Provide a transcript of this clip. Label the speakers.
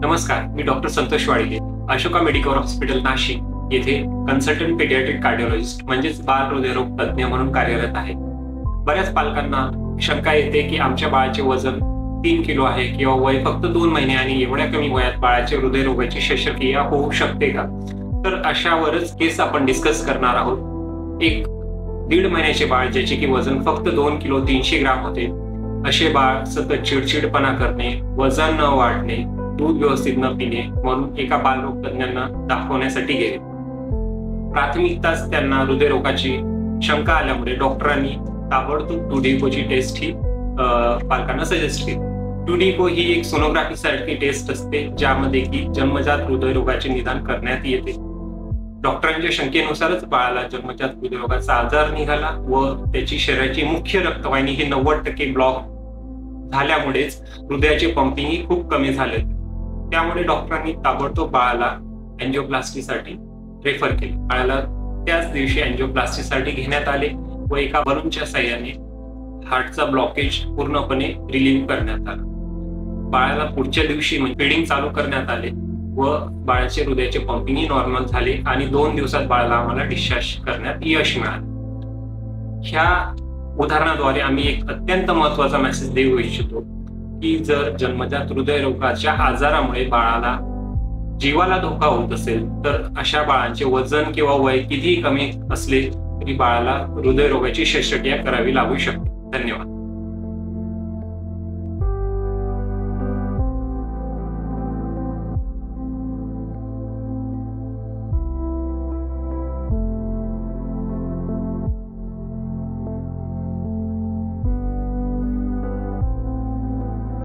Speaker 1: नमस्कार, मी doctor Santosh Walge, Ashoka medical hospital Nashik येथे कन्सल्टंट पेडियाट्रिक कार्डिओलॉजिस्ट म्हणजेच बाल हृदयरोग तज्ज्ञ म्हणून कार्यरत आहे। बऱ्याच पालकांना शंका येते की आमच्या बाळाचे वजन 3 किलो आहे किंवा वय फक्त 2 महिने आणि एवढ्या कमी वयात बाळाचे हृदयरोगाची शस्त्रक्रिया होऊ शकते का? तर अशावरच केस आपण डिस्कस करणार आहोत। एक 1.5 महिन्याचे बाळ ज्याचे की वजन फक्त 2 किलो 300 ग्राम होते, असे बाळ सतत चिडचिडपणा करणे, वजन न वाढणे, दूध व्यवस्थित न पिणे म्हणून एका बालरोग तज्ञांना दाखवण्यासाठी गेले। प्राथमिकताच त्यांना हृदयरोगाची शंका आल्यामुळे डॉक्टरांनी ताबडतोब टूडिको-ची टेस्ट ही पालकांना सजेस्ट केली। टूडिको ही एक सोनोग्राफी सारखी टेस्ट असते ज्यामध्ये की जन्मजात हृदयरोगाचे निदान करण्यात येते। डॉक्टरांच्या शंकेनुसारच बाळाला जन्मजात हृदयरोगाचा आजार निघाला व त्याची शरीराची मुख्य रक्तवाहिनी ही 90% ब्लॉक झाल्यामुळेच हृदयाचे पंपिंग खूप कमी झाले। त्यामुळे डॉक्टरांनी ताबडतोब बाळाला अँजिओप्लास्टीसाठी रेफर केले। बाळाला त्याच दिवशी अँजिओप्लास्टीसाठी घेण्यात आले व एका बलूनच्या साहाय्याने हार्टचा ब्लॉकेज पूर्णपणे रिलीव्ह करण्यात आला। बाळाला पुढच्या दिवशी फीडिंग चालू करण्यात आले व बाळाचे हृदयाचे पंपिंग नॉर्मल झाले आणि 2 दिवसात बाळाला आम्हाला डिस्चार्ज करण्यात यश मिळाले। ह्या उदाहरणाद्वारे आम्ही एक अत्यंत महत्त्वाचा मेसेज देऊ इच्छितो की जर जन्मजात हृदयरोगाच्या आजारामुळे बाळाला जीवाला धोका होत असेल तर अशा बाळांचे वजन किंवा वय कितीही कमी असले तरी बाळाला हृदयरोगाची शस्त्रक्रिया करावी लागू शकते। धन्यवाद।